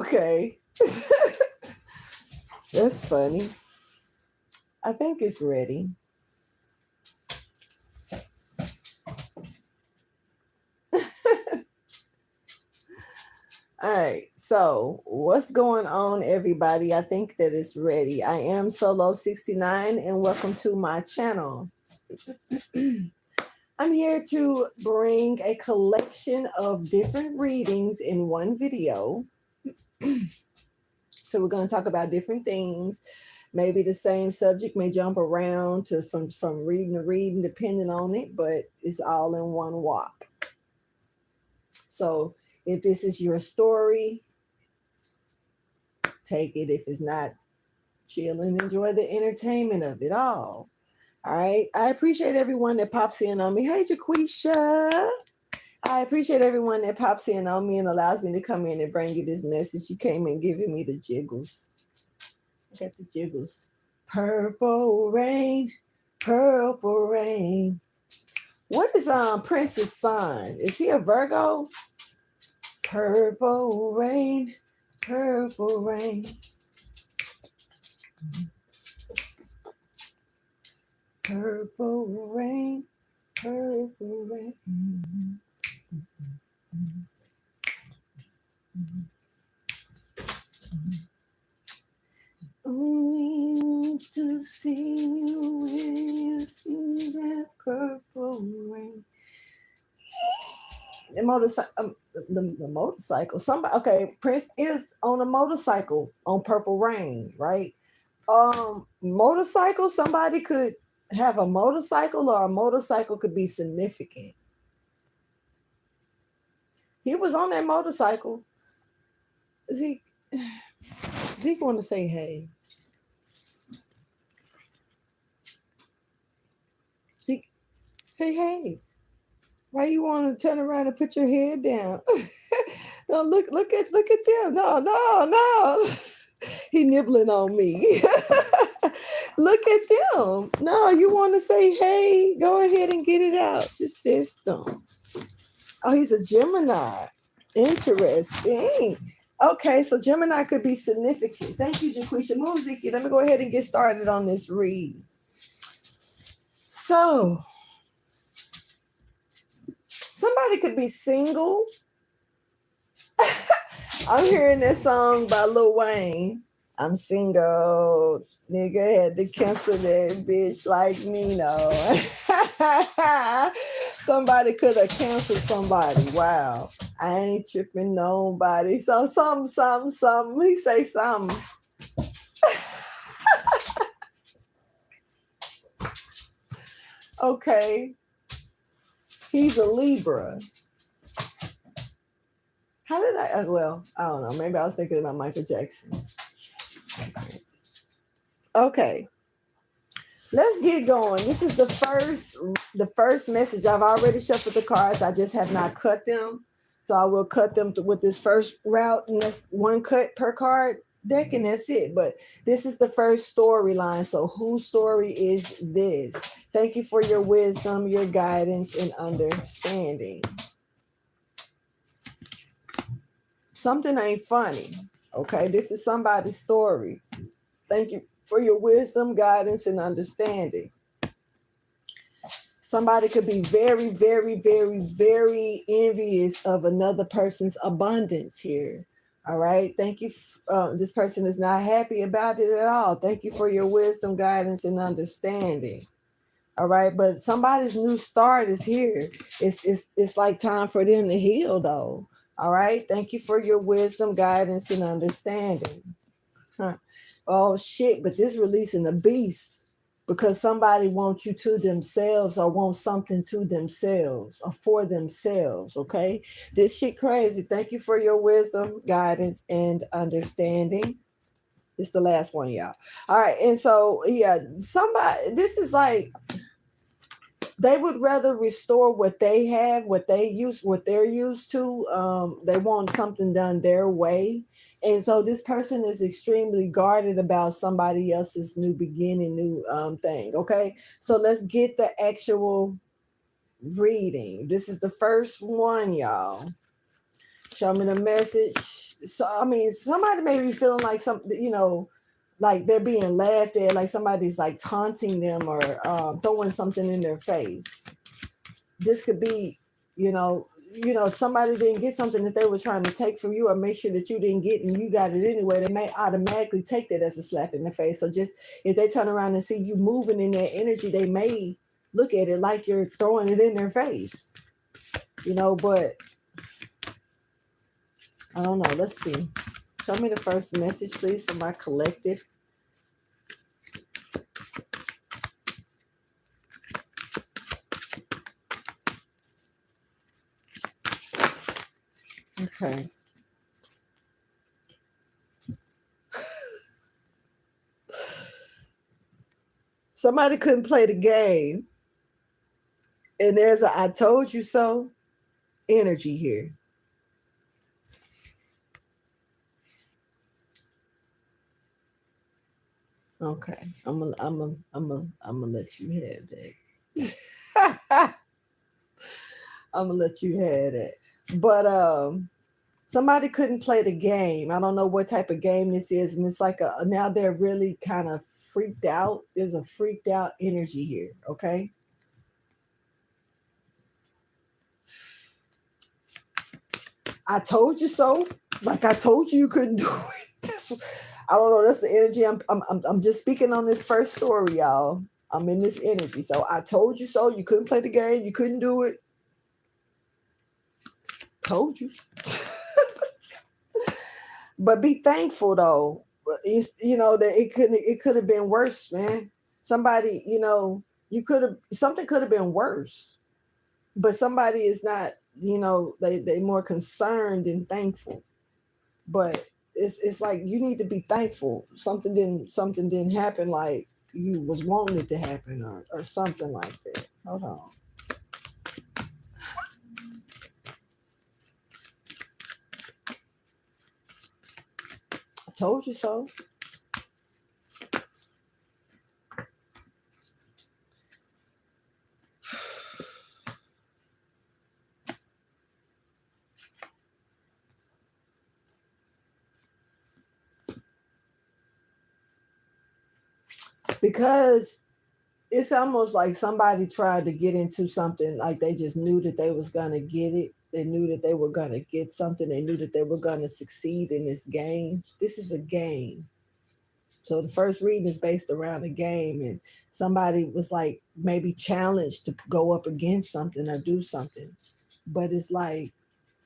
Okay. That's funny. I think it's ready. All right. So, what's going on, everybody? I think that it's ready. I am Solo69, and welcome to my channel. I'm here to bring a collection of different readings in one video. So, we're going to talk about different things. Maybe the same subject may jump around to from reading to reading, depending on it, but it's all in one walk. So, if this is your story, take it. If it's not, chill and enjoy the entertainment of it all. All right. I appreciate everyone that pops in on me. Hey, Jaquisha. I appreciate everyone that pops in on me and allows me to come in and bring you this message. You came in giving me the jiggles. I got the jiggles. Purple rain, purple rain. What is Prince's sign? Is he a Virgo? Purple rain, purple rain. Purple rain, purple rain. Only to see you when you see that purple rain. The motorcycle. Somebody, okay, Prince is on a motorcycle on Purple Rain, right? Motorcycle. Somebody could have a motorcycle, or a motorcycle could be significant. He was on that motorcycle. Zeke want to say hey. Zeke, say hey. Why you want to turn around and put your head down? No, look at them. No. He nibbling on me. Look at them. No, you want to say hey? Go ahead and get it out. Just system. Oh, he's a Gemini. Interesting. Okay, so Gemini could be significant. Thank you, Jaquisha. Move, Ziki. Let me go ahead and get started on this read. So, somebody could be single. I'm hearing this song by Lil Wayne. I'm single. Nigga had to cancel that bitch like me, no. Somebody could have canceled somebody. Wow. I ain't tripping nobody. So something. He say something. Okay. He's a Libra. How did I? Well, I don't know. Maybe I was thinking about Michael Jackson. Okay. Let's get going. This is the first message. I've already shuffled the cards. I just have not cut them. So I will cut them with this first route, and that's one cut per card deck, and that's it. But this is the first storyline. So whose story is this? Thank you for your wisdom, your guidance, and understanding. Something ain't funny. Okay, this is somebody's story. Thank you for your wisdom, guidance, and understanding. Somebody could be very, very, very, very envious of another person's abundance here. All right. Thank you. This person is not happy about it at all. Thank you for your wisdom, guidance, and understanding. All right. But somebody's new start is here. It's like time for them to heal, though. All right. Thank you for your wisdom, guidance, and understanding. Huh. Oh, shit. But this releasing a beast. Because somebody wants you to themselves, or wants something to themselves or for themselves, okay? This shit crazy. Thank you for your wisdom, guidance, and understanding. It's the last one, y'all. All right, and so, yeah, this is like, they would rather restore what they have, what they're used to. They want something done their way. And so this person is extremely guarded about somebody else's new beginning, new thing. Okay. So let's get the actual reading. This is the first one, y'all. Show me the message. So I mean, somebody may be feeling like like they're being laughed at, like somebody's like taunting them or throwing something in their face. This could be, you know, if somebody didn't get something that they were trying to take from you or make sure that you didn't get and you got it anyway, they may automatically take that as a slap in the face. So just if they turn around and see you moving in that energy, they may look at it like you're throwing it in their face, but I don't know. Let's see. Show me the first message, please, for my collective. Okay. Somebody couldn't play the game, and there's a "I told you so" energy here. Okay, I'm gonna let you have that. I'm gonna let you have that. But somebody couldn't play the game. I don't know what type of game this is, and it's like now they're really kind of freaked out. There's a freaked out energy here. Okay. I told you so. Like I told you couldn't do it. I don't know. That's the energy. I'm just speaking on this first story, y'all. I'm in this energy. So I told you so. You couldn't play the game. You couldn't do it. Told you. But be thankful though. It's that it could have been worse, man. Somebody, something could have been worse. But somebody is not, they more concerned than thankful. But it's like you need to be thankful. Something didn't happen like you was wanting it to happen or something like that. Hold on. I told you so. Because it's almost like somebody tried to get into something, like they just knew that they was gonna get it. They knew that they were gonna get something. They knew that they were gonna succeed in this game. This is a game. So the first reading is based around a game, and somebody was like maybe challenged to go up against something or do something. But it's like,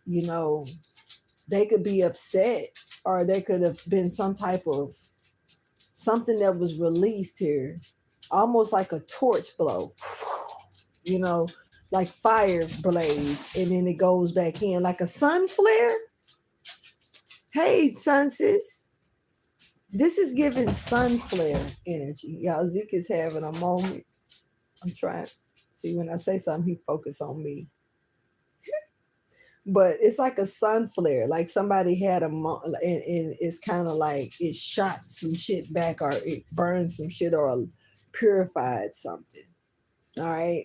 they could be upset, or there could have been some type of something that was released here, almost like a torch blow, you know, like fire blaze, and then it goes back in like a sun flare. Hey, sun sis. This is giving sun flare energy. Y'all, Zeke is having a moment. I'm trying. See, when I say something, he focus on me. But it's like a sun flare, like somebody had and it's kind of like it shot some shit back, or it burned some shit, or purified something. All right.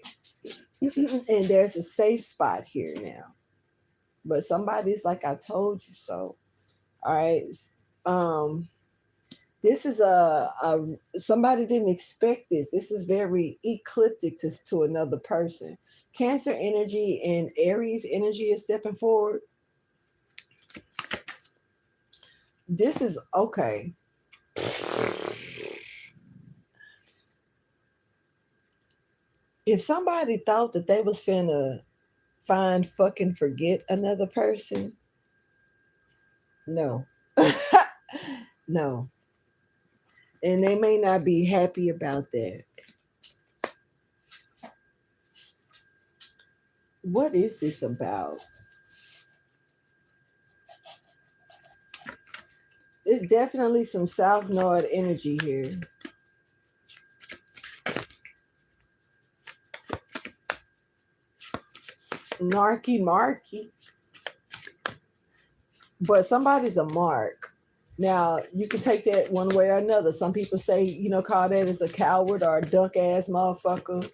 And there's a safe spot here now. But somebody's like, I told you so. All right. This is somebody didn't expect this. This is very ecliptic to another person. Cancer energy and Aries energy is stepping forward. This is okay. If somebody thought that they was finna find, fucking forget another person, no. No. And they may not be happy about that. What is this about? There's definitely some South Node energy here. Snarky Marky. But somebody's a mark. Now, you can take that one way or another. Some people say, call that as a coward or a duck ass motherfucker.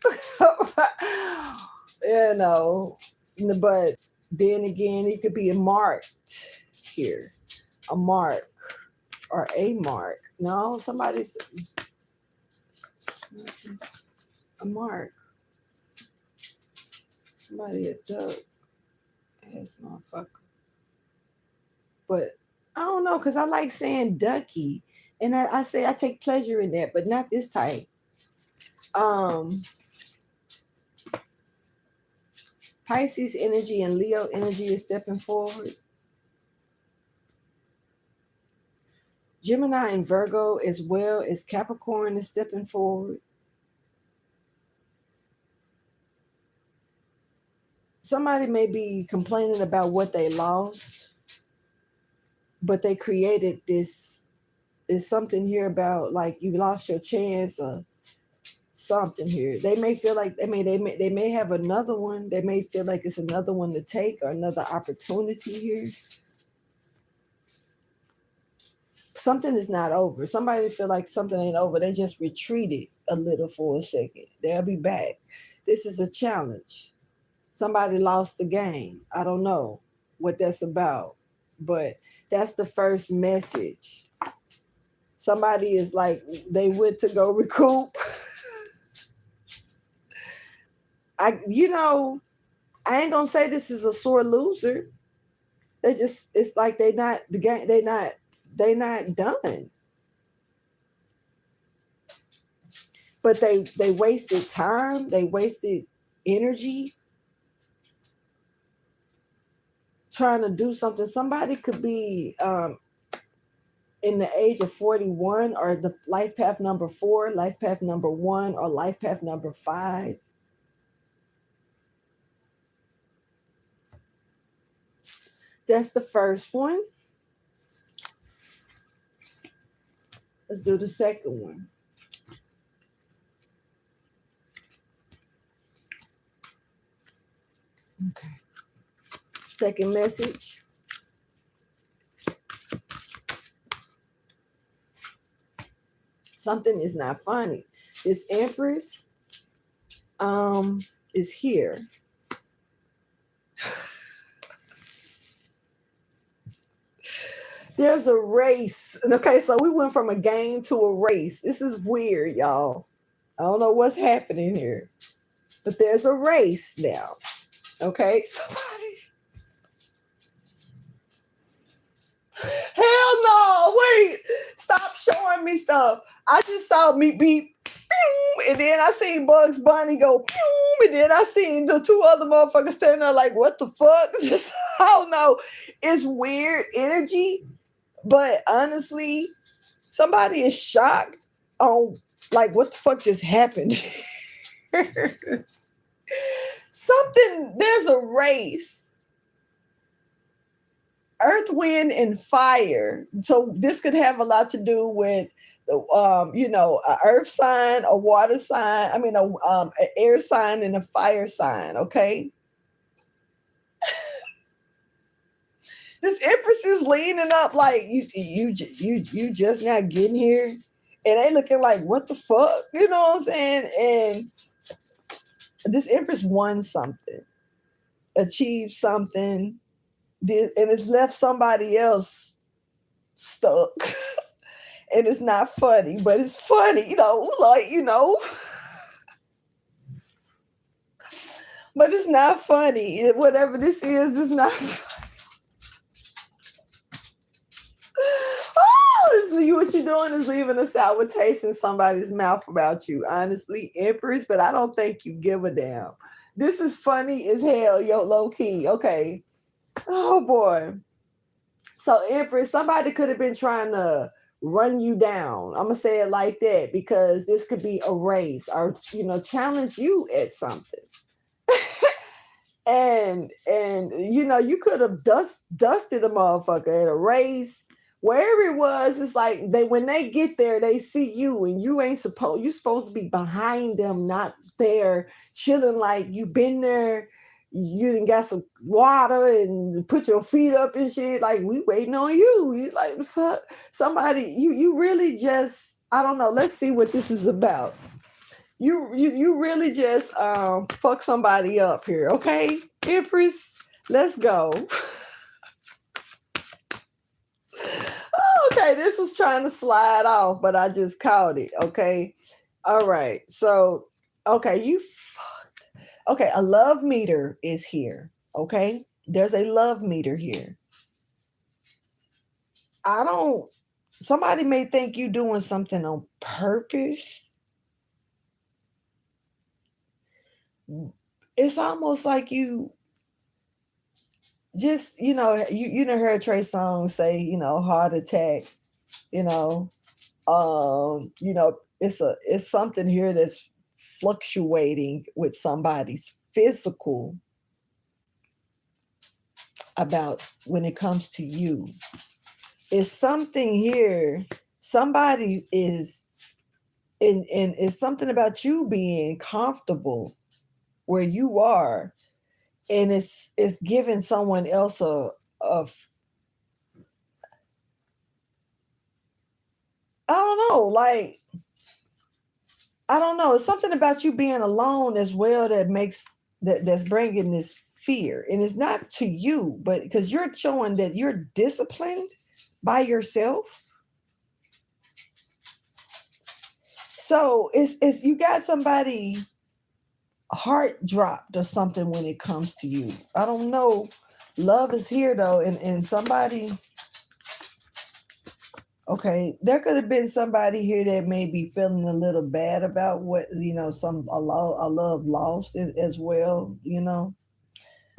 But then again, it could be marked here. a mark or a mark. No, somebody's a mark. Somebody a duck ass motherfucker. But I don't know, because I like saying ducky. And I say I take pleasure in that, but not this type. Pisces energy and Leo energy is stepping forward. Gemini and Virgo, as well as Capricorn, is stepping forward. Somebody may be complaining about what they lost, but they created this. Is something here about like you lost your chance or something here. They may feel like they may have another one. They may feel like it's another one to take or another opportunity here. Something is not over. Somebody feel like something ain't over. They just retreated a little for a second. They'll be back. This is a challenge. Somebody lost the game. I don't know what that's about, but that's the first message. Somebody is like, they went to go recoup. I ain't gonna say this is a sore loser. It's like they not done. But they wasted time, they wasted energy trying to do something. Somebody could be in the age of 41 or the life path number 4, life path number 1, or life path number 5. That's the first one. Let's do the second one. Okay. Second message. Something is not funny. This Empress is here. There's a race. Okay, so we went from a game to a race. This is weird, y'all. I don't know what's happening here. But there's a race now. Okay, somebody. Hell no, wait. Stop showing me stuff. I just saw me beep, and then I seen Bugs Bunny go, and then I seen the 2 other motherfuckers standing there like, what the fuck? Just, I don't know. It's weird energy, but honestly, somebody is shocked on like, what the fuck just happened? There's a race. Earth, wind, and fire. So this could have a lot to do with, an earth sign, a water sign. An air sign and a fire sign. Okay. This Empress is leaning up like you just not getting here, and they looking like, what the fuck? You know what I'm saying? And this Empress won something, achieved something. And it's left somebody else stuck. And it's not funny, but it's funny, but it's not funny. Whatever this is not funny. What you're doing is leaving a sour taste in somebody's mouth about you. Honestly, Empress, but I don't think you give a damn. This is funny as hell, yo, low key. Okay. Oh boy. So Empress, somebody could have been trying to run you down. I'm gonna say it like that because this could be a race or challenge you at something. and you could have dusted a motherfucker at a race. Wherever it was, it's like when they get there, they see you and you're supposed to be behind them, not there chilling like you've been there. You done got some water and put your feet up and shit. Like, we waiting on you. You like, fuck. Somebody, you really just, I don't know. Let's see what this is about. You really just fuck somebody up here. Okay, Empress, let's go. Okay, this was trying to slide off, but I just caught it. Okay. All right. So, okay, okay, a love meter is here. Okay. There's a love meter here. I don't, somebody may think you doing something on purpose. It's almost like you just, you know heard Trey Songz say, heart attack, you know, it's something here that's fluctuating with somebody's physical about when it comes to you. It's something here, somebody is and it's something about you being comfortable where you are, and it's giving someone else a I don't know, like I don't know. It's something about you being alone as well that makes that's bringing this fear, and it's not to you, but because you're showing that you're disciplined by yourself. So it's you got somebody heart dropped or something when it comes to you. I don't know. Love is here though, and somebody. Okay, there could have been somebody here that may be feeling a little bad about what a love lost as well,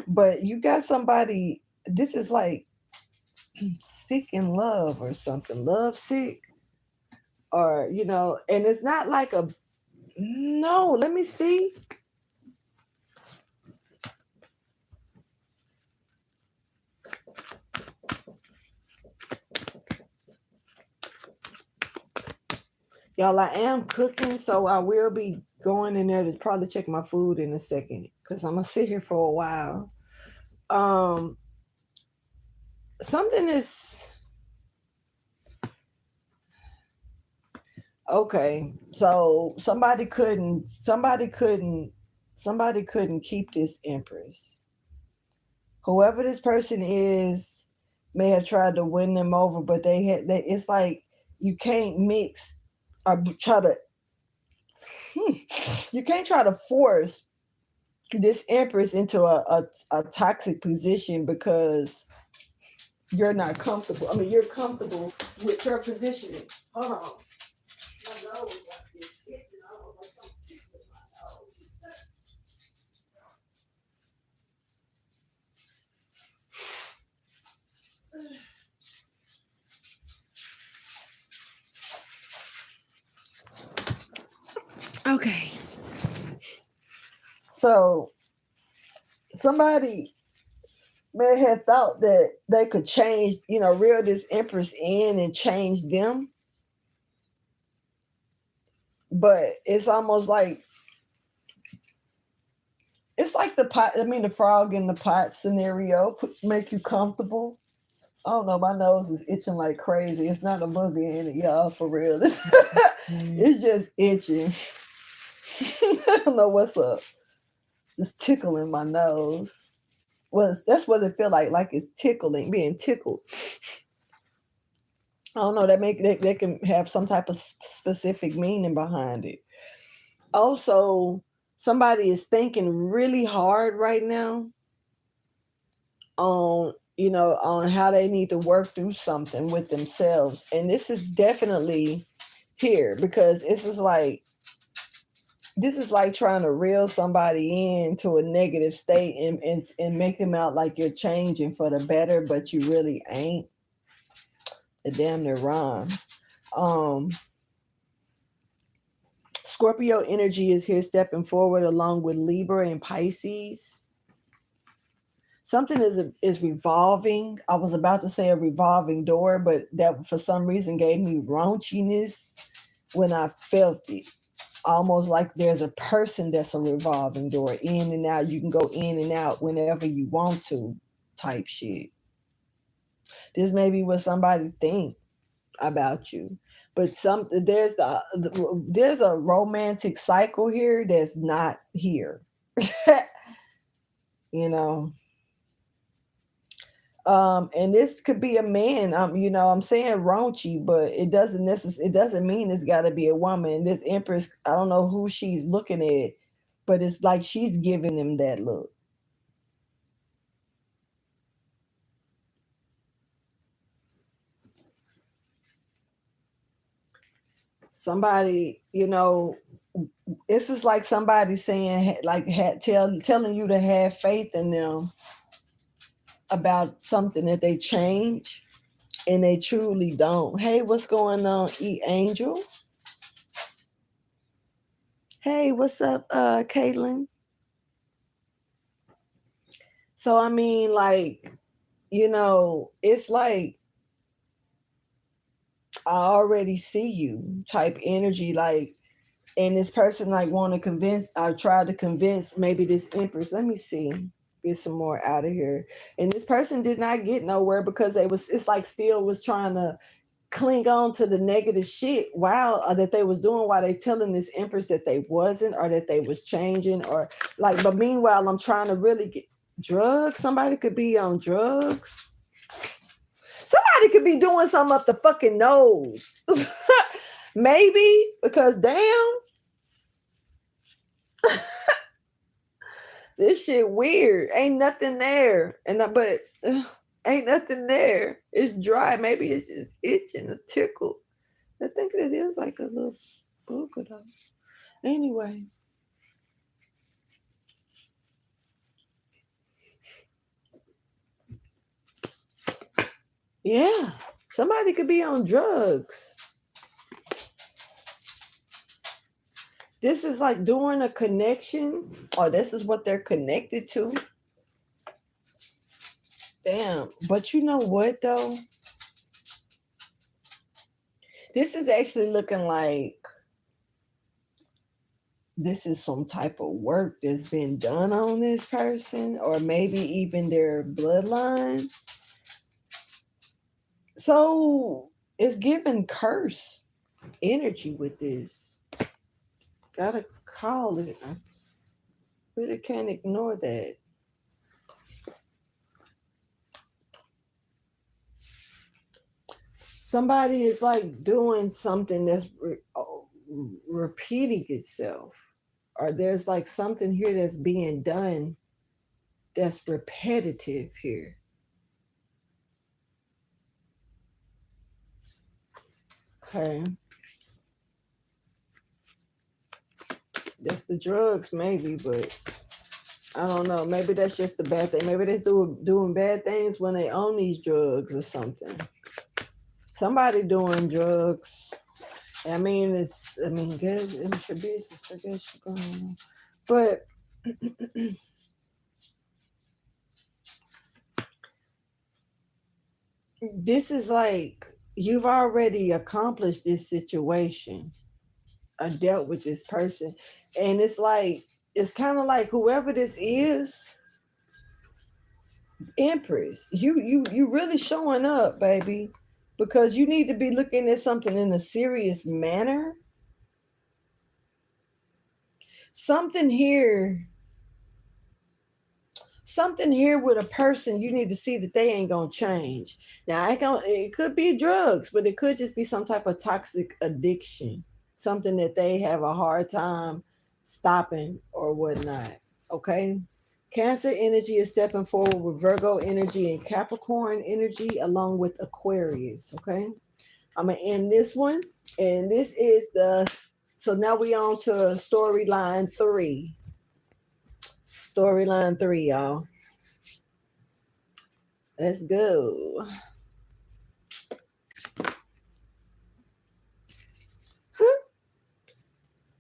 But you got somebody. This is like sick in love or something, love sick, or and it's not like a no. Let me see. Y'all, I am cooking, so I will be going in there to probably check my food in a second because I'm gonna sit here for a while. Um, something is okay. So somebody couldn't keep this Empress. Whoever this person is may have tried to win them over, but it's like you can't mix or try to you can't try to force this Empress into a toxic position because you're not comfortable. I mean, you're comfortable with her positioning. Hold on. My nose got this itching. I don't know what's with my nose. Okay. So somebody may have thought that they could change, reel this Empress in and change them. But it's almost like the frog in the pot scenario, make you comfortable. I don't know, my nose is itching like crazy. It's not a boogie in it, y'all, for real. It's just itching. I don't know what's up. Just tickling my nose. Well, that's what it feel like it's tickling, being tickled. I don't know, that can have some type of specific meaning behind it. Also, somebody is thinking really hard right now on how they need to work through something with themselves. And this is definitely here because this is like trying to reel somebody into a negative state and make them out like you're changing for the better, but you really ain't. The damn near rhyme. Scorpio energy is here stepping forward along with Libra and Pisces. Something is revolving. I was about to say a revolving door, but that for some reason gave me raunchiness when I felt it. Almost like there's a person that's a revolving door, in and out. You can go in and out whenever you want to, type shit. This may be what somebody think about you, but there's a romantic cycle here that's not here. And this could be a man. I'm saying raunchy, but it doesn't mean it's got to be a woman. This Empress, I don't know who she's looking at, but it's like she's giving him that look. Somebody, this is like somebody saying, like, telling you to have faith in them about something that they change, and they truly don't. Hey, what's going on, Angel? Hey, what's up, Caitlin? So I mean, like, it's like I already see you type energy, like, and this person like want to convince. I tried to convince maybe this Empress. Let me see, get some more out of here. And this person did not get nowhere because it's like still was trying to cling on to the negative shit while that they was doing, while they telling this Empress that they wasn't, or that they was changing, or like, but meanwhile I'm trying to really get drugs. Somebody could be on drugs. Somebody could be doing something up the fucking nose. Maybe, because damn, this shit weird. Ain't nothing there. But ain't nothing there. It's dry. Maybe it's just itching, a tickle. I think it is like a little booger though. Anyway. Yeah. Somebody could be on drugs. This is like doing a connection, or this is what they're connected to. Damn. But you know what though? This is actually looking like this is some type of work that's been done on this person, or maybe even their bloodline. So it's giving curse energy with this. Gotta call it. I really can't ignore that. Somebody is like doing something that's repeating itself, or there's like something here that's being done that's repetitive here. Okay. That's the drugs, maybe, but I don't know. Maybe that's just the bad thing. Maybe they're doing bad things when they own these drugs or something. Somebody doing drugs. I mean, good. It's your business. I guess you're going. But this is like you've already accomplished this situation. I dealt with this person, and it's kind of like whoever this is, Empress, you really showing up, baby, because you need to be looking at something in a serious manner. Something here, something here with a person, you need to see that they ain't gonna change. Now, it could be drugs, but it could just be some type of toxic addiction, something that they have a hard time stopping or whatnot. Okay. Cancer energy is stepping forward with Virgo energy and Capricorn energy, along with Aquarius. Okay. I'm going to end this one. And this is so now we on to storyline 3. Storyline 3, y'all. Let's go.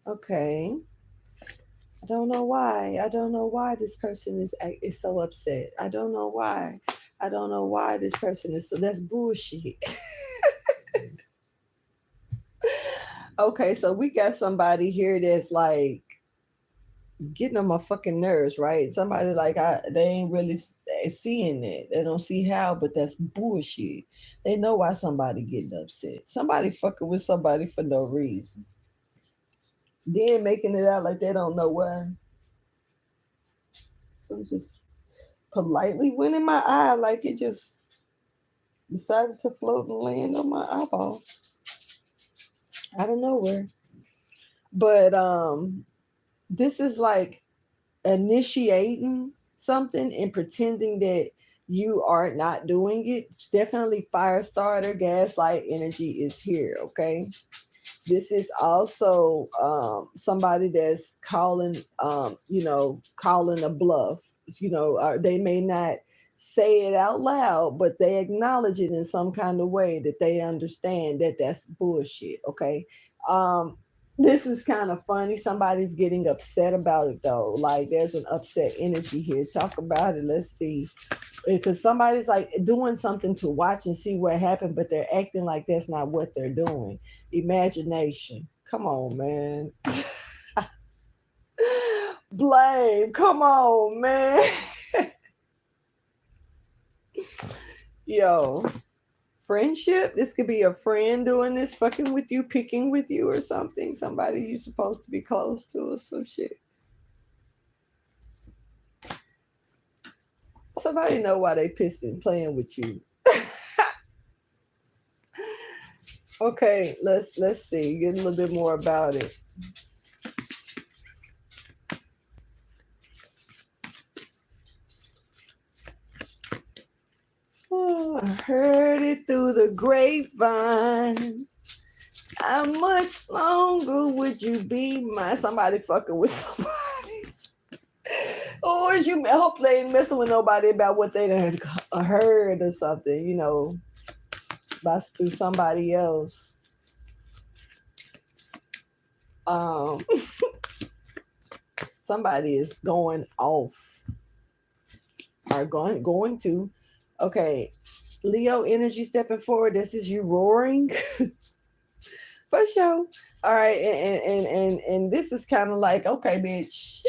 Okay. I don't know why. I don't know why this person is so upset. I don't know why. I don't know why this person is so. That's bullshit. Okay, so we got somebody here that's like getting on my fucking nerves, right? Somebody like they ain't really seeing it. They don't see how, but that's bullshit. They know why somebody getting upset. Somebody fucking with somebody for no reason. Then making it out like they don't know why. So just politely went in my eye, like it just decided to float and land on my eyeball. I don't know where. But this is like initiating something and pretending that you are not doing it. It's definitely fire starter, gaslight energy is here, okay? This is also somebody that's calling, calling a bluff. They may not say it out loud, but they acknowledge it in some kind of way that they understand that that's bullshit. Okay. Um, this is kind of funny. Somebody's getting upset about it though. Like there's an upset energy here. Talk about it. Let's see. Because somebody's like doing something to watch and see what happened, but they're acting like that's not what they're doing. Imagination. Come on, man. Blame. Come on, man. Yo, friendship. This could be a friend doing this, fucking with you, picking with you or something. Somebody you're supposed to be close to or some shit. Somebody know why they pissing, playing with you. Okay, let's see. Get a little bit more about it. Oh, I heard it through the grapevine. How much longer would you be my somebody fucking with somebody? Or is you hope they ain't messing with nobody about what they done heard or something, through somebody else. Somebody is going off or going to. Okay, Leo energy stepping forward. This is you roaring. For sure. All right, and this is kind of like, okay, bitch.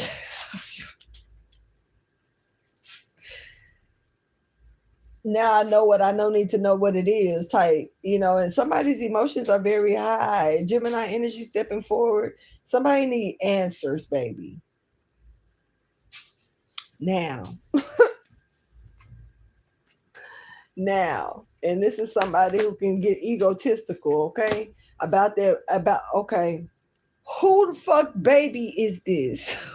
Now I know what I don't need to know what it is type, and somebody's emotions are very high. Gemini energy stepping forward. Somebody need answers, baby. Now. Now, and this is somebody who can get egotistical, okay? Okay, who the fuck baby is this?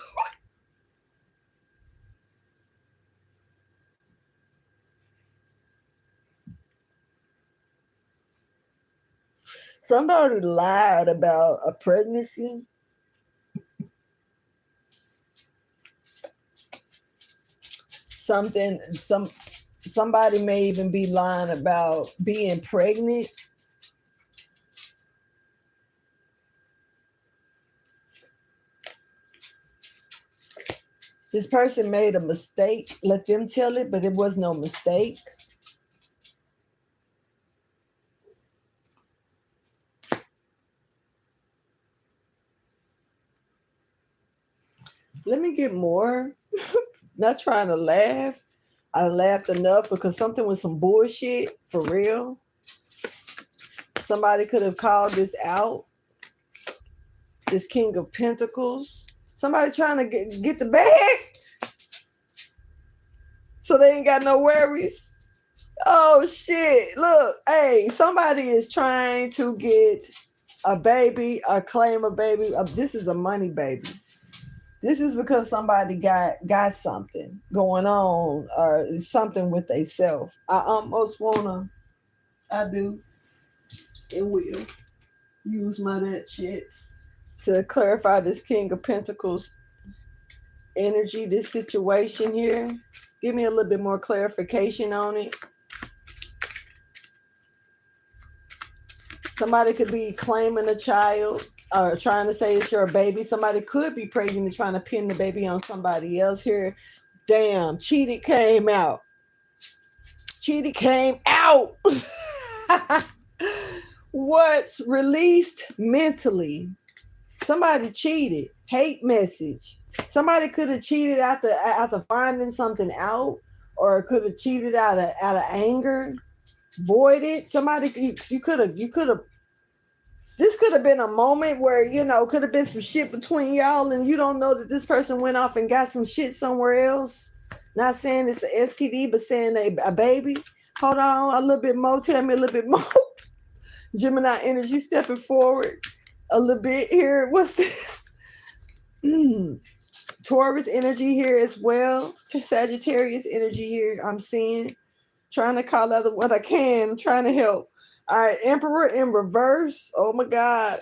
Somebody lied about a pregnancy. Somebody may even be lying about being pregnant. This person made a mistake. Let them tell it, but it was no mistake. Let me get more. Not trying to laugh. I laughed enough because something was some bullshit for real. Somebody could have called this out. This King of Pentacles. Somebody trying to get the bag. So they ain't got no worries. Oh shit. Look, hey, somebody is trying to get a baby or claim a baby. This is a money baby. This is because somebody got something going on or something with themselves. I do and will use my that shits to clarify this King of Pentacles energy, this situation here. Give me a little bit more clarification on it. Somebody could be claiming a child or trying to say it's your baby. Somebody could be pregnant and trying to pin the baby on somebody else here. Damn, cheated came out. Cheated came out. What's released mentally? Somebody cheated. Hate message. Somebody could have cheated after finding something out, or could have cheated out of anger. Voided. Somebody, you could have. This could have been a moment where, could have been some shit between y'all and you don't know that this person went off and got some shit somewhere else. Not saying it's an STD, but saying a baby. Hold on, a little bit more. Tell me a little bit more. Gemini energy stepping forward a little bit here. What's this? Taurus energy here as well. Sagittarius energy here. I'm seeing. Trying to call out what I can. I'm trying to help. All right, Emperor in reverse. Oh my God.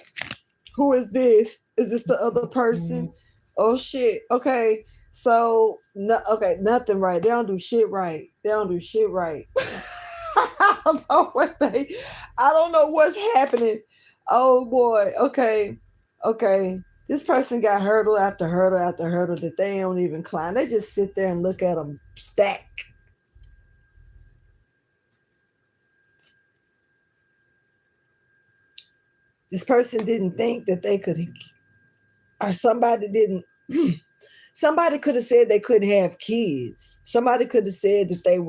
Who is this? Is this the other person? Oh shit. Okay. So no, okay, nothing right. They don't do shit right. They don't do shit right. I don't know I don't know what's happening. Oh boy. Okay. Okay. This person got hurdle after hurdle after hurdle that they don't even climb. They just sit there and look at them stack. This person didn't think that they could, or somebody didn't. Somebody could have said they couldn't have kids. Somebody could have said that they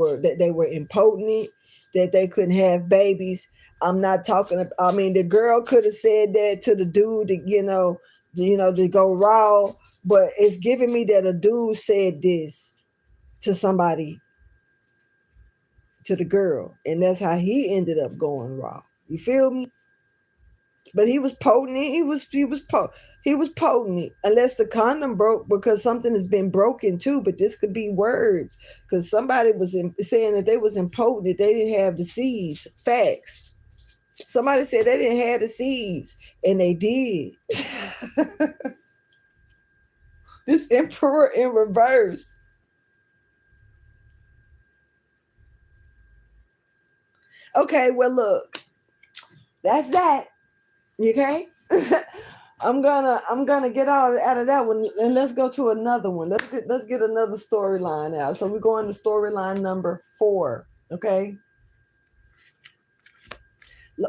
were impotent, that they couldn't have babies. I'm not talking. I mean, the girl could have said that to the dude, to go raw. But it's giving me that a dude said this to somebody, to the girl, and that's how he ended up going raw. You feel me? But he was potent. He was potent. Unless the condom broke, because something has been broken too. But this could be words, because somebody was saying that they was impotent. They didn't have the seeds. Facts. Somebody said they didn't have the seeds, and they did. This Emperor in reverse. Okay, well look, that's that. Okay. I'm gonna get out of that one, and let's go to another one. Let's get another storyline out. So we're going to storyline number 4. Okay.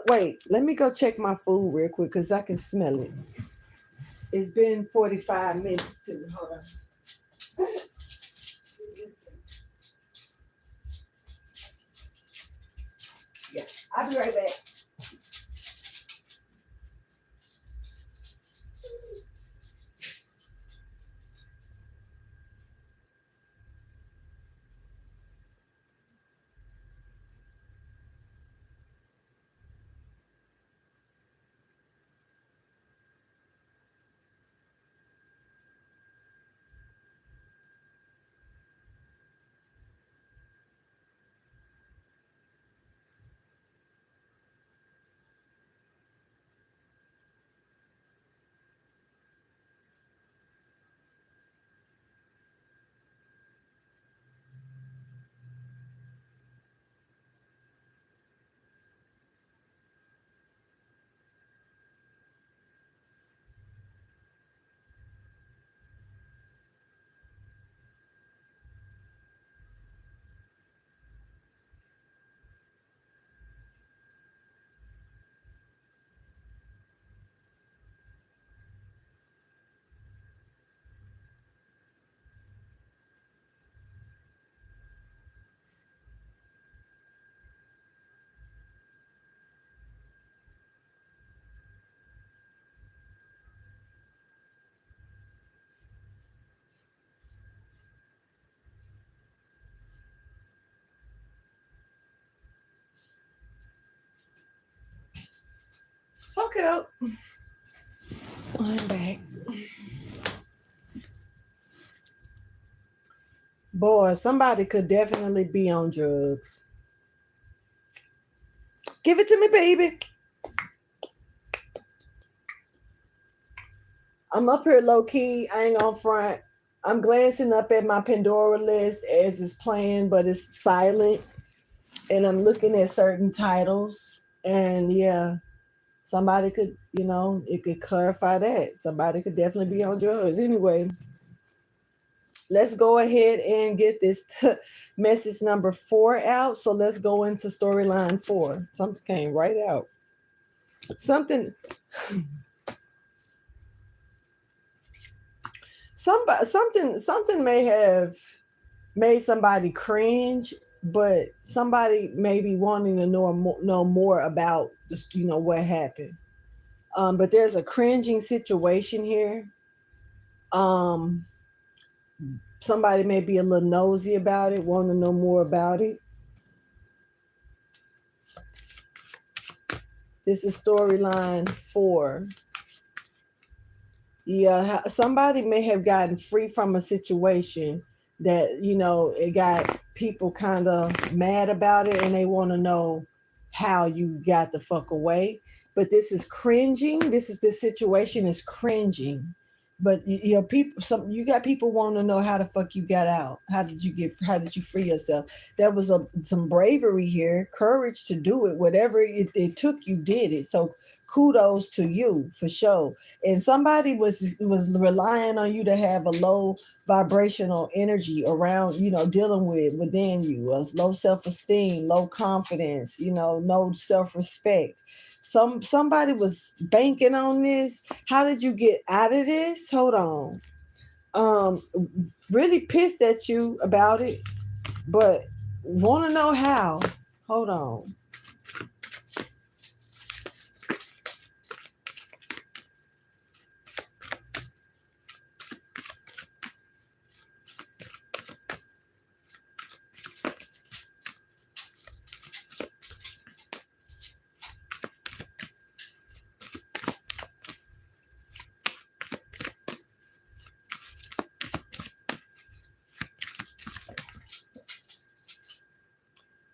Wait, let me go check my food real quick because I can smell it. It's been 45 minutes too. Hold on. Yeah, I'll be right back. Okay, I'm back. Boy, somebody could definitely be on drugs. Give it to me, baby. I'm up here low key. I ain't on front. I'm glancing up at my Pandora list as it's playing, but it's silent. And I'm looking at certain titles. And yeah, somebody could, it could clarify that. Somebody could definitely be on drugs. Anyway, let's go ahead and get this message number 4 out. So let's go into storyline 4. Something came right out. Something may have made somebody cringe, but somebody may be wanting to know more about just what happened. But there's a cringing situation here. Somebody may be a little nosy about it, want to know more about it. This is storyline 4. Yeah, somebody may have gotten free from a situation that, it got people kind of mad about it, and they want to know how you got the fuck away. But this is cringing. This situation is cringing. But people, you got people want to know how the fuck you got out. How did you free yourself? There was some bravery here, courage to do it. Whatever it took, you did it. So kudos to you for sure. And somebody was relying on you to have a low vibrational energy around, dealing within you, a low self-esteem, low confidence, no self-respect. Somebody was banking on this. How did you get out of this? Hold on. Really pissed at you about it, but want to know how. Hold on.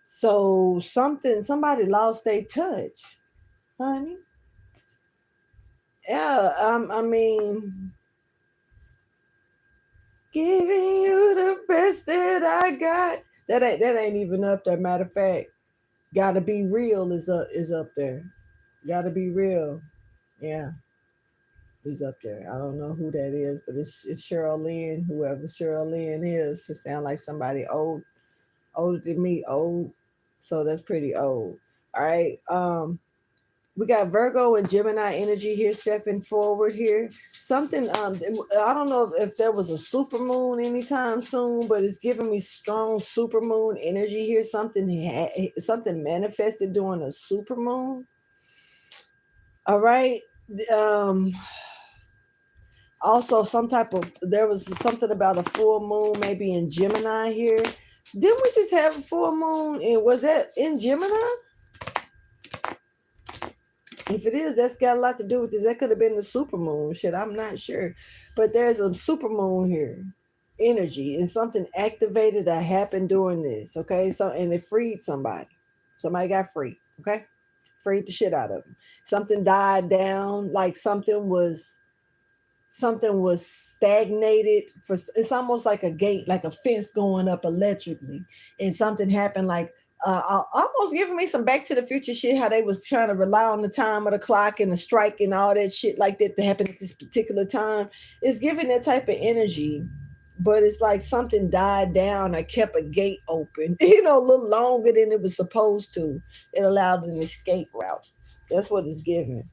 So somebody lost their touch, honey. Yeah, I mean, giving you the best that I got. That ain't even up there. Matter of fact, Gotta Be Real is up there. Gotta Be Real, yeah, is up there. I don't know who that is, but it's Cheryl Lynn. Whoever Cheryl Lynn is, it sounds like somebody older than me, old. So that's pretty old. All right. We got Virgo and Gemini energy here stepping forward here. Something, I don't know if there was a super moon anytime soon, but it's giving me strong super moon energy here. Something manifested during a super moon. All right. Also, there was something about a full moon maybe in Gemini here. Didn't we just have a full moon? And was that in Gemini? If it is, that's got a lot to do with this. That could have been the super moon. Shit, I'm not sure. But there's a super moon here. Energy. And something activated that happened during this. Okay. And it freed somebody. Somebody got free. Okay. Freed the shit out of them. Something died down. Like something was stagnated for. It's almost like a gate, like a fence going up electrically. And something happened like almost giving me some Back to the Future shit, how they was trying to rely on the time of the clock and the strike and all that shit like that to happen at this particular time. It's giving that type of energy, but it's like something died down. I kept a gate open, a little longer than it was supposed to. It allowed an escape route. That's what it's giving.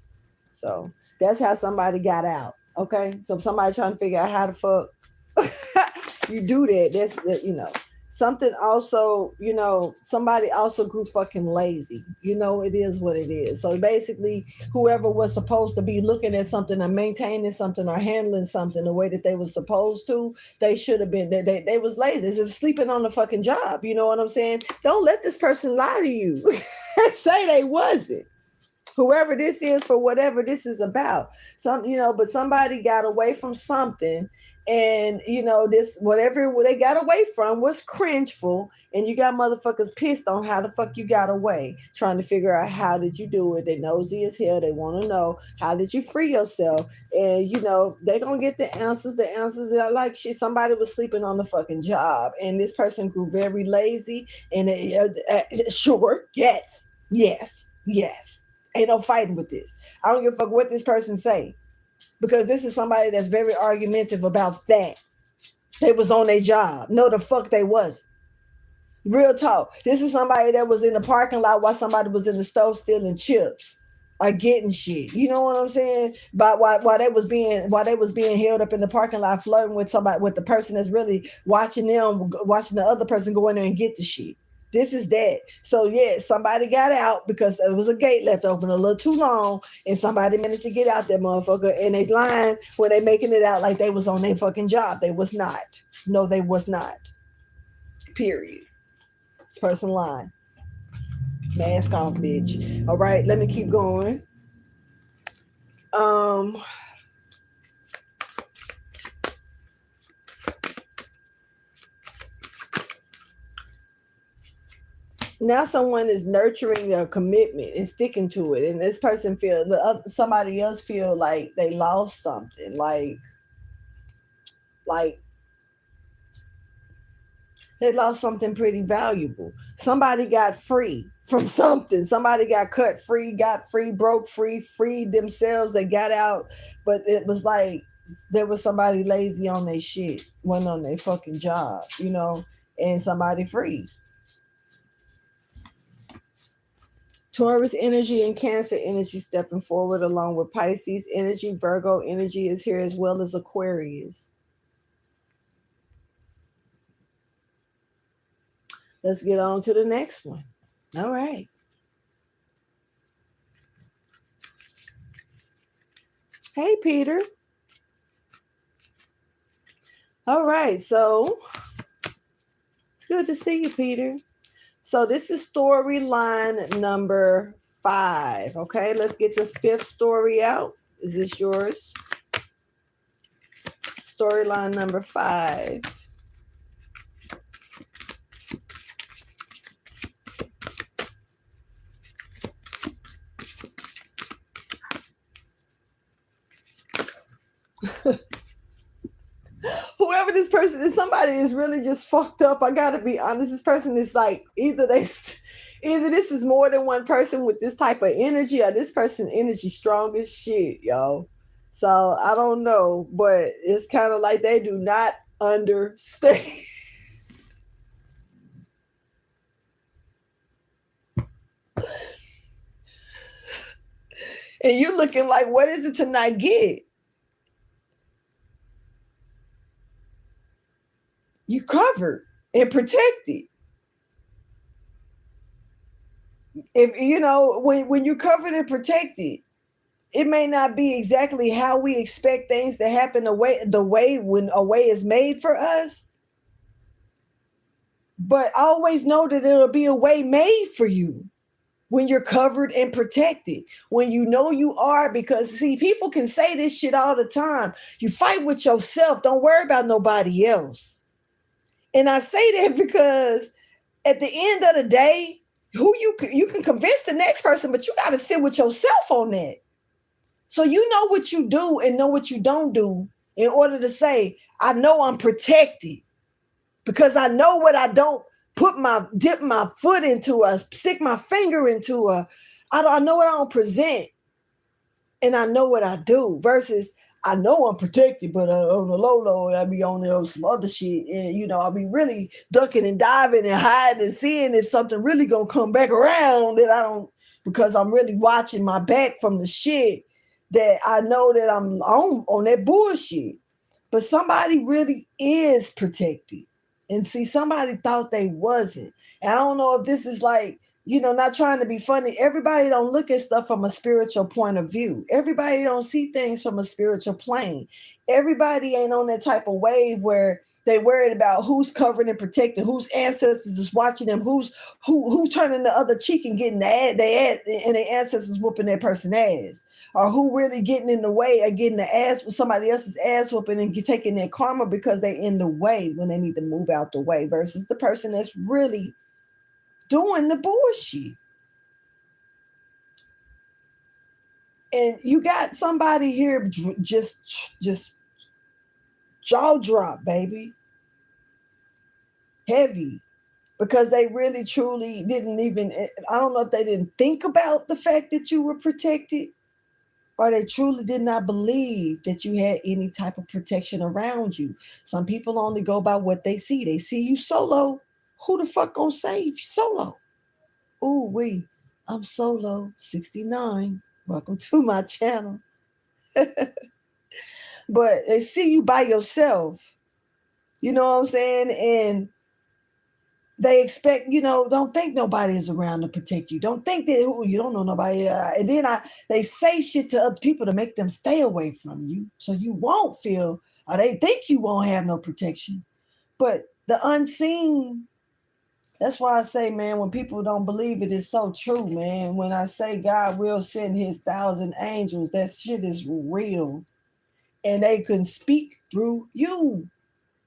So that's how somebody got out. Okay, so somebody trying to figure out how the fuck you do that. That's something also, somebody also grew fucking lazy. It is what it is. So basically, whoever was supposed to be looking at something or maintaining something or handling something the way that they were supposed to, they should have been, they was lazy. They was sleeping on the fucking job. You know what I'm saying? Don't let this person lie to you and say they wasn't. Whoever this is for whatever this is about. But somebody got away from something. And this whatever they got away from was cringeful, and you got motherfuckers pissed on how the fuck you got away, trying to figure out how did you do it. They nosy as hell. They want to know how did you free yourself, and they gonna get the answers. The answers are like shit. Somebody was sleeping on the fucking job, and this person grew very lazy. And sure, yes. Ain't no fighting with this. I don't give a fuck what this person say. Because this is somebody that's very argumentative about that. They was on their job. No, the fuck they wasn't. Real talk. This is somebody that was in the parking lot while somebody was in the stove stealing chips or getting shit. You know what I'm saying? But while they was being held up in the parking lot flirting with the person that's really watching the other person go in there and get the shit. This is that. So yeah, somebody got out because there was a gate left open a little too long, and somebody managed to get out that motherfucker. And they lying when they making it out like they was on their fucking job. They was not. No, they was not. Period. This person lying. Mask off, bitch. All right, let me keep going. Um. Now someone is nurturing their commitment and sticking to it, and this person feel somebody else feel like they lost something, like they lost something pretty valuable. Somebody got free from something. Somebody got cut free, got free, broke free, freed themselves. They got out, but it was like there was somebody lazy on their shit, went on their fucking job, and somebody free. Taurus energy and Cancer energy stepping forward along with Pisces energy. Virgo energy is here as well as Aquarius. Let's get on to the next one. All right. Hey, Peter. All right. So it's good to see you, Peter. So this is storyline number 5. Okay, let's get the 5th story out. Is this yours? Storyline number 5. Whoever this person is, somebody is really just fucked up. I gotta be honest. This person is like either this is more than one person with this type of energy, or this person energy strong as shit, yo. So I don't know, but it's kind of like they do not understand. And you looking like, what is it to not get? You covered and protected. If when you covered and protected, it may not be exactly how we expect things to happen the way when a way is made for us. But always know that it'll be a way made for you when you're covered and protected, when you know you are, because see, people can say this shit all the time. You fight with yourself. Don't worry about nobody else. And I say that because at the end of the day, who you can convince the next person, but you got to sit with yourself on that. So you know what you do and know what you don't do in order to say, I know I'm protected because I know what I don't dip my foot into, stick my finger into, I know what I don't present, and I know what I do, versus I know I'm protected, but on the low, I be on some other shit, and I'll be really ducking and diving and hiding and seeing if something really gonna come back around that I don't, because I'm really watching my back from the shit that I know that I'm on that bullshit. But somebody really is protected. And see, somebody thought they wasn't. And I don't know if this is like, not trying to be funny. Everybody don't look at stuff from a spiritual point of view. Everybody don't see things from a spiritual plane. Everybody ain't on that type of wave where they worried about who's covered and protected, whose ancestors is watching them, who turning the other cheek and getting their ancestors whooping that person ass, or who really getting in the way or getting the ass with somebody else's ass whooping and taking their karma because they in the way when they need to move out the way, versus the person that's really doing the bullshit. And you got somebody here just jaw drop, baby. Heavy. Because they really truly didn't even, I don't know if they didn't think about the fact that you were protected, or they truly did not believe that you had any type of protection around you. Some people only go by what they see. They see you solo. Who the fuck gonna save you solo? Ooh, I'm Solo 69. Welcome to my channel. But they see you by yourself. You know what I'm saying? And They expect, don't think nobody is around to protect you. Don't think that you don't know nobody. And then they say shit to other people to make them stay away from you, so you won't feel, or they think you won't have no protection. But the unseen, that's why I say, man, when people don't believe it, it's so true, man. When I say God will send his 1,000 angels, that shit is real. And they can speak through you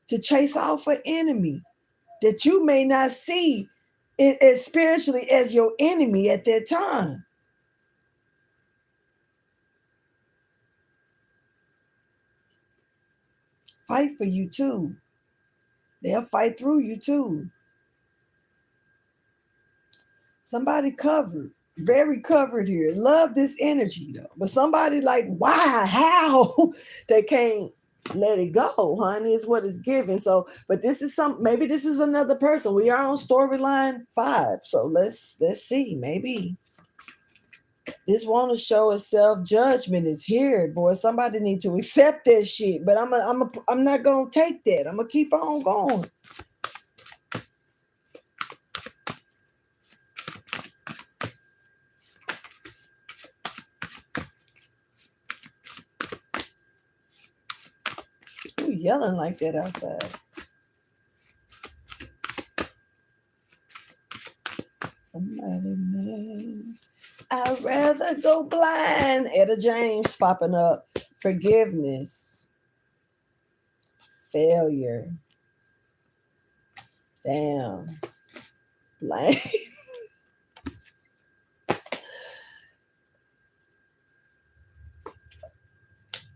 to chase off an enemy that you may not see it as spiritually as your enemy at that time. Fight for you too. They'll fight through you too. Somebody covered, very covered here. Love this energy though. But somebody like, why? How? They can't let it go, honey, is what it's given. So, but this is maybe this is another person. We are on storyline 5. So let's see. Maybe this want to show itself. Judgment is here, boy. Somebody need to accept that shit. But I'm not gonna take that. I'm gonna keep on going. Who yelling like that outside? Somebody man. I'd rather go blind. Etta James popping up. Forgiveness. Failure. Damn. Blame.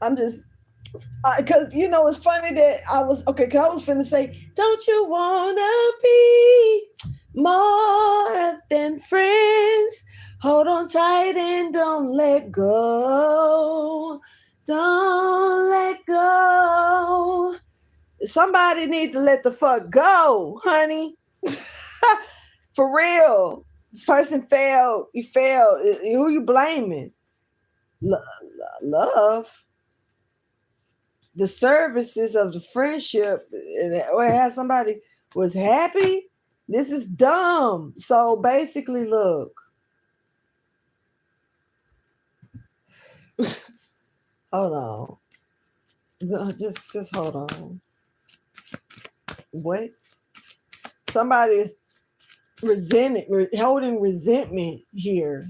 I'm just, because it's funny that I was finna say, don't you wanna be more than friends? Hold on tight and don't let go. Don't let go. Somebody needs to let the fuck go, honey. For real. This person failed. You failed. Who you blaming? Love. The services of the friendship, or have somebody was happy. This is dumb. So basically, look. Hold on. Just hold on. What? Somebody is holding resentment here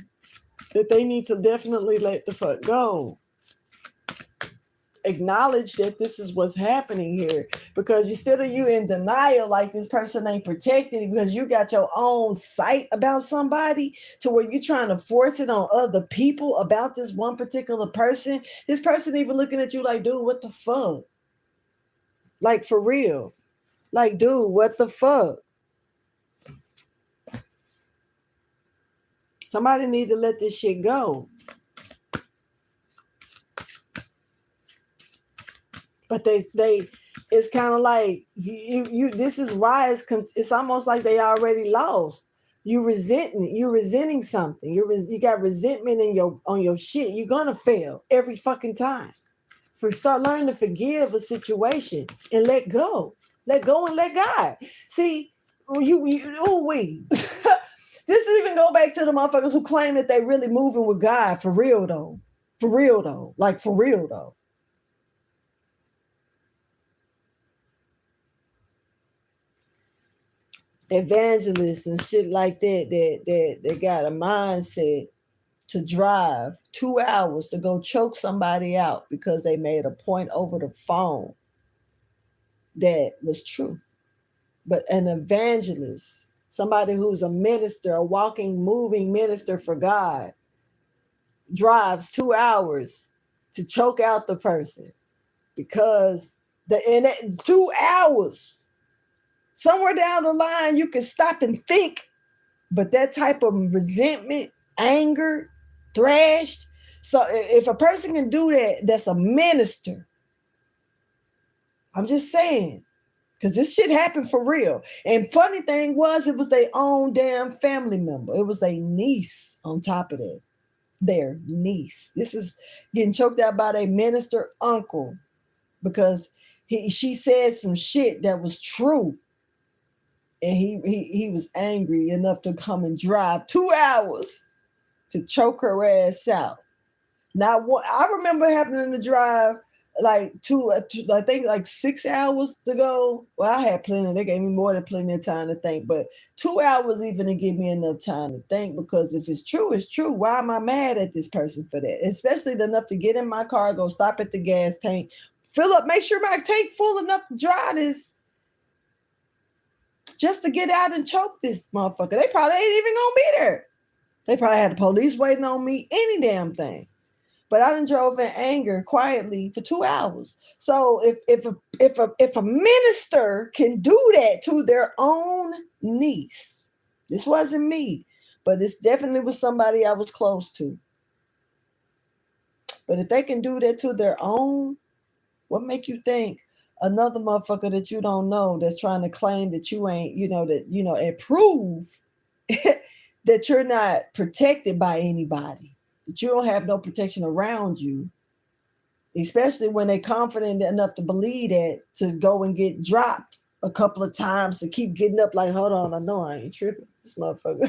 that they need to definitely let the fuck go. Acknowledge that this is what's happening here, because instead of you in denial like this person ain't protected because you got your own sight about somebody to where you're trying to force it on other people about this one particular person. This person even looking at you like, dude, what the fuck? Like, for real. Like, dude, what the fuck? Somebody need to let this shit go. But they it's kind of like you this is why it's almost like they already lost. You're resenting something. You got resentment on your shit. You're gonna fail every fucking time. Start learning to forgive a situation and let go. Let go and let God. See, this even go back to the motherfuckers who claim that they really moving with God for real though. For real though. Like, for real though. Evangelists and shit like that got a mindset to drive 2 hours to go choke somebody out because they made a point over the phone that was true. But an evangelist, somebody who's a minister, a walking, moving minister for God, drives 2 hours to choke out the person because in 2 hours. Somewhere down the line, you can stop and think, but that type of resentment, anger, thrashed. So if a person can do that, that's a minister. I'm just saying, because this shit happened for real. And funny thing was, it was their own damn family member. It was a niece on top of that. Their niece. This is getting choked out by their minister uncle because she said some shit that was true. And he was angry enough to come and drive 2 hours to choke her ass out. Now, I remember having to drive like I think like 6 hours to go. Well, I had plenty. They gave me more than plenty of time to think, but 2 hours even to give me enough time to think. Because if it's true, it's true. Why am I mad at this person for that? Especially enough to get in my car, go stop at the gas tank, fill up, make sure my tank full enough to drive this, just to get out and choke this motherfucker. They probably ain't even gonna be there. They probably had the police waiting on me, any damn thing. But I done drove in anger quietly for 2 hours. So if a minister can do that to their own niece, this wasn't me, but this definitely was somebody I was close to. But if they can do that to their own, what make you think another motherfucker that you don't know that's trying to claim that you ain't, and prove that you're not protected by anybody, that you don't have no protection around you, especially when they're confident enough to believe that, to go and get dropped a couple of times, to keep getting up like, hold on, I know I ain't tripping. This motherfucker.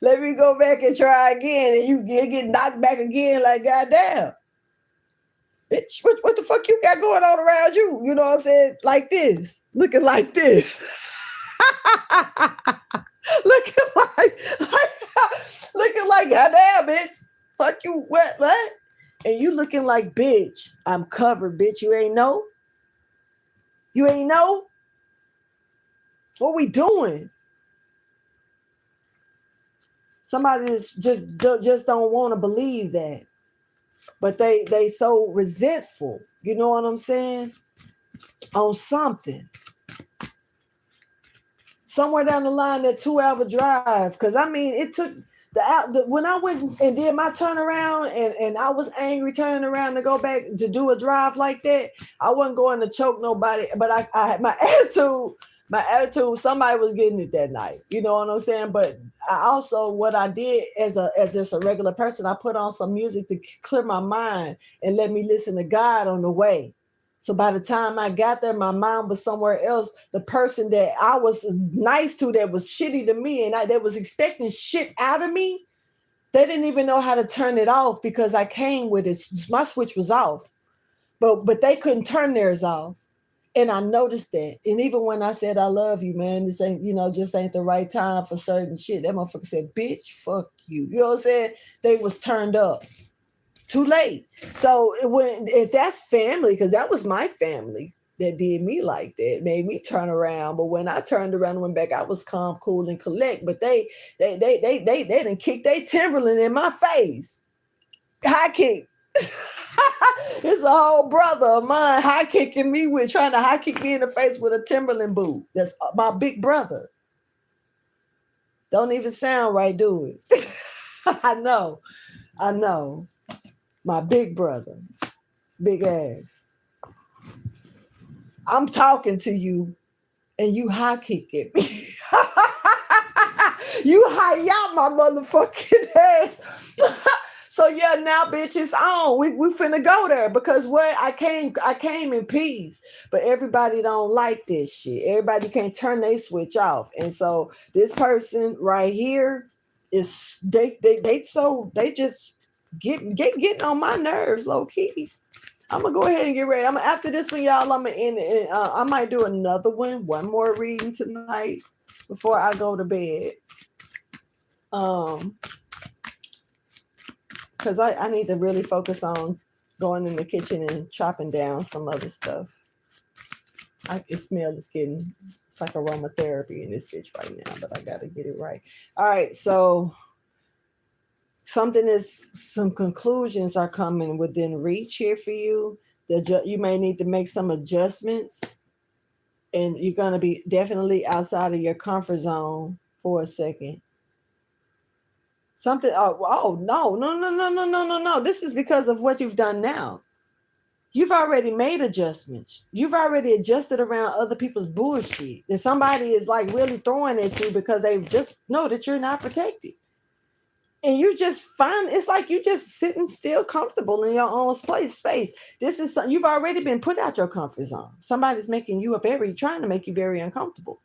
Let me go back and try again. And you get knocked back again like, goddamn. Bitch, what the fuck you got going on around you? You know what I'm saying? Like this. Looking like this. looking like goddamn, bitch. Fuck you, what? And you looking like, bitch, I'm covered, bitch. You ain't know? You ain't know? What we doing? Somebody just don't want to believe that. But they so resentful. You know what I'm saying? On something. Somewhere down the line, that 2 hour drive. Because I mean, it took when I went and did my turnaround and I was angry turning around to go back to do a drive like that, I wasn't going to choke nobody, but I had my attitude, somebody was getting it that night. You know what I'm saying? But I also, what I did as just a regular person, I put on some music to clear my mind and let me listen to God on the way. So by the time I got there, my mind was somewhere else. The person that I was nice to, that was shitty to me, and that was expecting shit out of me, they didn't even know how to turn it off because I came with it. My switch was off, but they couldn't turn theirs off. And I noticed that. And even when I said, I love you, man, this ain't, just ain't the right time for certain shit. That motherfucker said, bitch, fuck you. You know what I'm saying? They was turned up. Too late. So if that's family, because that was my family that did me like that, made me turn around. But when I turned around and went back, I was calm, cool, and collect. But they didn't kick their Timberland in my face. High kick. It's a whole brother of mine high kicking me trying to high kick me in the face with a Timberland boot. That's my big brother. Don't even sound right, do it? I know. My big brother, big ass. I'm talking to you and you high kicking me. You high out my motherfucking ass. So yeah, now bitch, it's on. We finna go there because I came in peace, but everybody don't like this shit. Everybody can't turn their switch off, and so this person right here is they just getting on my nerves, low key. I'm gonna go ahead and get ready. After this one, y'all. I'm gonna end it. I might do another one more reading tonight before I go to bed. Because I need to really focus on going in the kitchen and chopping down some other stuff. I can smell it's like aromatherapy in this bitch right now, but I got to get it right. All right, so some conclusions are coming within reach here for you. You may need to make some adjustments, and you're going to be definitely outside of your comfort zone for a second. Something, no. This is because of what you've done now. You've already made adjustments. You've already adjusted around other people's bullshit. And somebody is like really throwing at you because they just know that you're not protected. And you just find, it's like you just sitting still comfortable in your own space. This is, you've already been put out your comfort zone. Somebody's trying to make you very uncomfortable.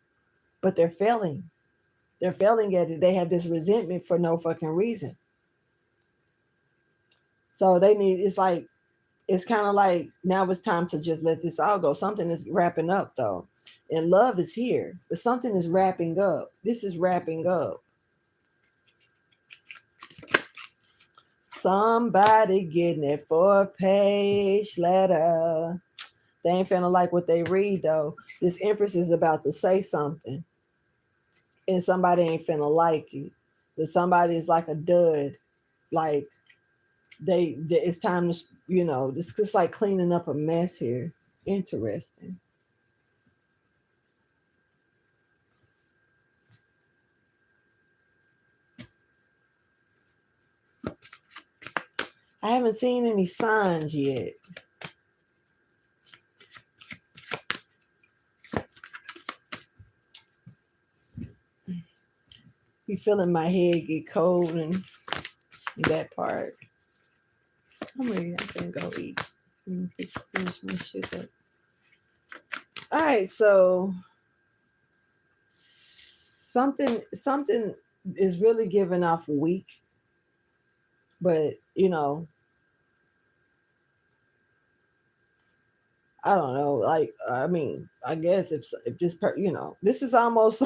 but they're failing. They're failing at it. They have this resentment for no fucking reason. So they need, it's kind of like now it's time to just let this all go. Something is wrapping up though. And love is here, but something is wrapping up. This is wrapping up. Somebody getting it 4-page letter. They ain't finna like what they read though. This Empress is about to say something. And somebody ain't finna like it. But somebody is like a dud. Like it's time to, this is like cleaning up a mess here. Interesting. I haven't seen any signs yet. Be feeling my head get cold and that part. I'm ready. I can go eat. Finish my shit up. All right, so something is really giving off weak, but I don't know. Like, I mean, I guess if this this is almost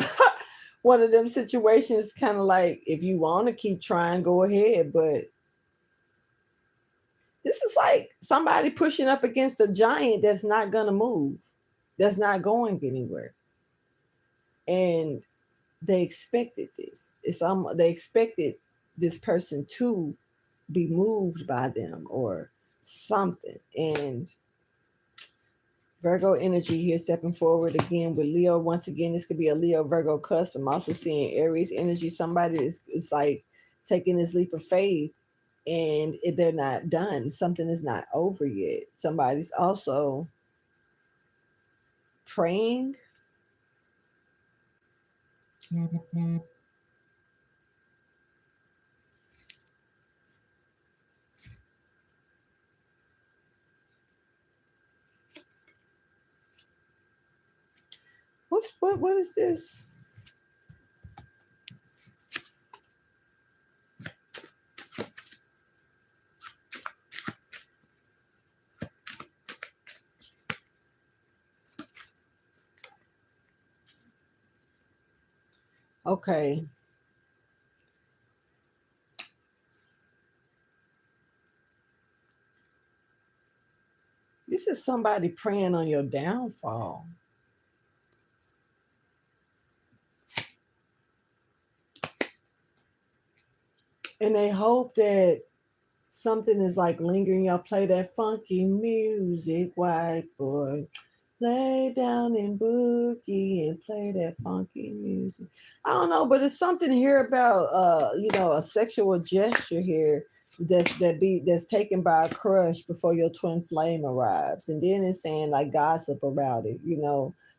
one of them situations, kind of like if you want to keep trying, go ahead, but this is like somebody pushing up against a giant that's not gonna move, that's not going anywhere, and they expected this. They expected this person to be moved by them or something, and Virgo energy here stepping forward again with Leo. Once again, this could be a Leo Virgo cusp. I'm also seeing Aries energy. Somebody is like taking this leap of faith and they're not done. Something is not over yet. Somebody's also praying. What is this? Okay. This is somebody praying on your downfall. And they hope that something is like lingering. Y'all play that funky music, white boy. Lay down and boogie and play that funky music. I don't know, but it's something here about a sexual gesture here that's taken by a crush before your twin flame arrives. And then it's saying like gossip about it.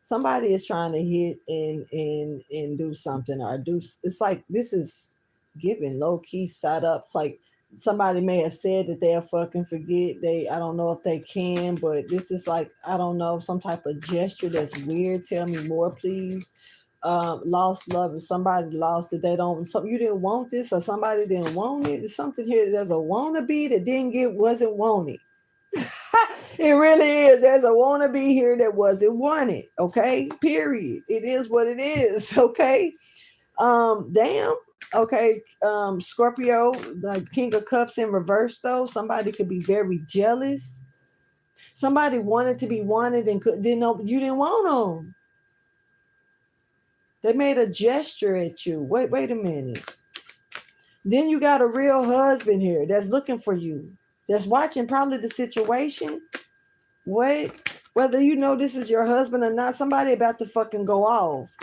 Somebody is trying to hit and do something or do. It's like this is giving low key set up. It's like somebody may have said that they'll fucking forget. I don't know if they can, but this is like, I don't know, some type of gesture that's weird. Tell me more, please. Lost love. If somebody lost it, you didn't want this, or somebody didn't want it. There's something here. There's a wannabe that wasn't wanted. It really is. There's a wannabe here that wasn't wanted. Okay, period. It is what it is. Okay. Damn. Okay, Scorpio, the King of Cups in reverse though. Somebody could be very jealous. Somebody wanted to be wanted and didn't know you didn't want them. They made a gesture at you. Wait a minute. Then you got a real husband here that's looking for you, that's watching probably the situation. Whether this is your husband or not, somebody about to fucking go off.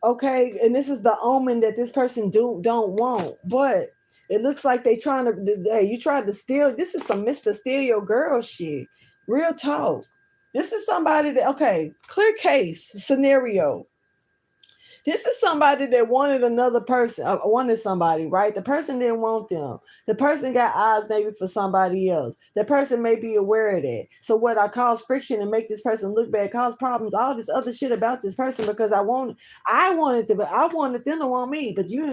Okay, and this is the omen that this person don't want, but it looks like they trying to. Hey, you tried to steal. This is some Mr. Steal Your Girl shit. Real talk. This is somebody that clear case scenario. This is somebody that wanted another person, wanted somebody, right? The person didn't want them. The person got eyes maybe for somebody else. The person may be aware of that. So what I cause friction and make this person look bad, cause problems, all this other shit about this person because I wanted them to want me, but you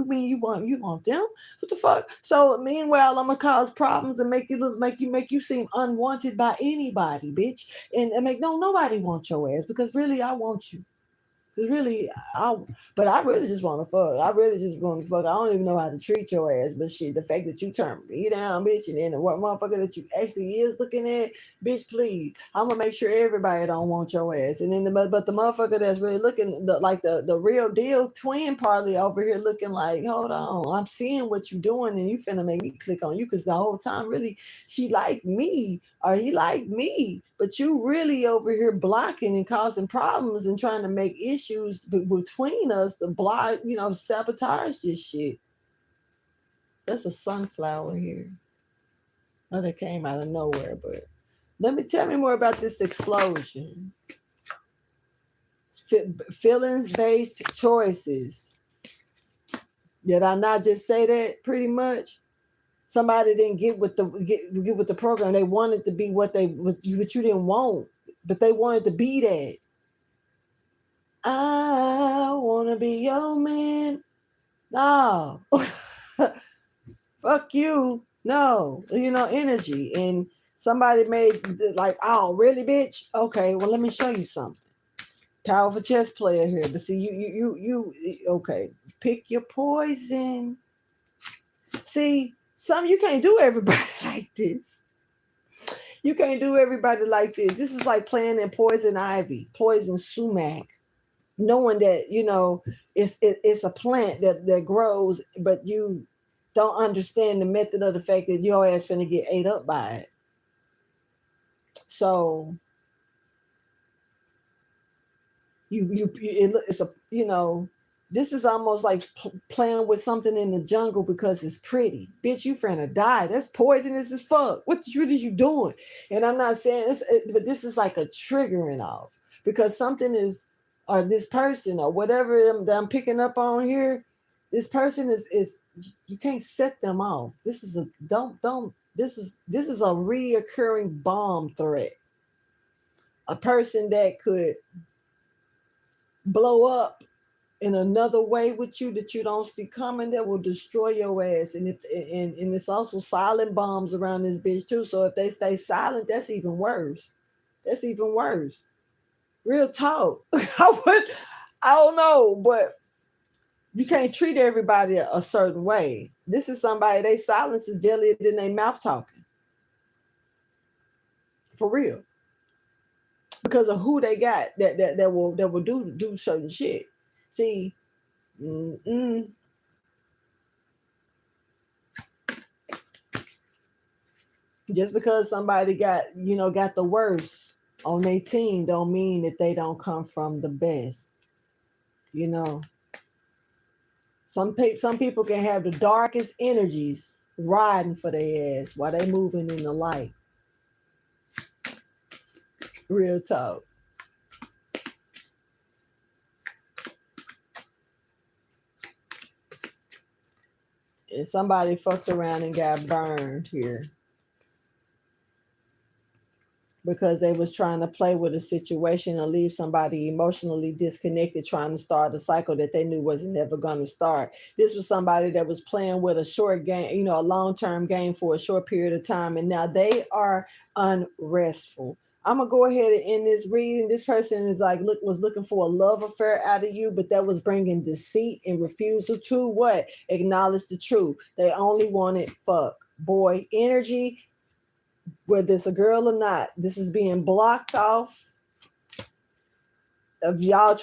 mean you want them? What the fuck? So meanwhile, I'm gonna cause problems and make you seem unwanted by anybody, bitch, and make nobody want your ass because really I want you. Cause really, but I really just want to fuck. I really just want to fuck. I don't even know how to treat your ass. But shit, the fact that you turned me down, bitch, and then the motherfucker that you actually is looking at, bitch, please. I'm gonna make sure everybody don't want your ass. And then but the motherfucker that's really looking like the real deal twin partly over here looking like, hold on, I'm seeing what you doing, and you finna make me click on you because the whole time really she liked me or he liked me. But you really over here blocking and causing problems and trying to make issues between us to block, sabotage this shit. That's a sunflower here. Oh, that came out of nowhere, but tell me more about this explosion. Feelings-based choices. Did I not just say that pretty much? Somebody didn't get with the program. They wanted to be what what you didn't want, but they wanted to be that. I wanna be your man. No, fuck you. No, energy. And somebody made like, oh, really, bitch? Okay, well, let me show you something. Powerful chess player here, but see, you okay? Pick your poison. See. You can't do everybody like this. You can't do everybody like this. This is like playing in poison ivy, poison sumac, knowing that, it's a plant that grows, but you don't understand the method of the fact that your ass finna get ate up by it. So it's a, this is almost like playing with something in the jungle because it's pretty. Bitch, you finna die. That's poisonous as fuck. What are you doing? And I'm not saying this, but this is like a triggering off because something is, or this person or whatever that I'm picking up on here, this person is you can't set them off. This is a this is a reoccurring bomb threat. A person that could blow up in another way with you that you don't see coming that will destroy your ass. And it's also silent bombs around this bitch too. So if they stay silent, that's even worse. That's even worse. Real talk. I don't know, but you can't treat everybody a certain way. This is somebody, they silence is deadlier than they mouth talking. For real. Because of who they got that will do certain shit. See, just because somebody got the worst on their team don't mean that they don't come from the best. Some people can have the darkest energies riding for their ass while they moving in the light. Real talk. And somebody fucked around and got burned here because they was trying to play with a situation and leave somebody emotionally disconnected, trying to start a cycle that they knew wasn't never going to start. This was somebody that was playing with a short game, a long-term game for a short period of time, and now they are unrestful. I'm gonna go ahead and end this reading. This person is was looking for a love affair out of you, but that was bringing deceit and refusal to what? Acknowledge the truth. They only wanted fuck boy energy, whether it's a girl or not. This is being blocked off of y'all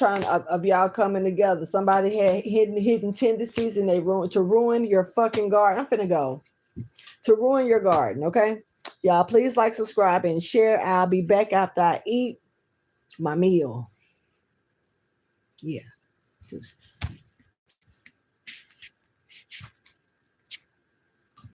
coming together. Somebody had hidden tendencies and they ruin your fucking garden. I'm finna go to ruin your garden. Okay. Y'all, please like, subscribe, and share. I'll be back after I eat my meal. Yeah. Deuces.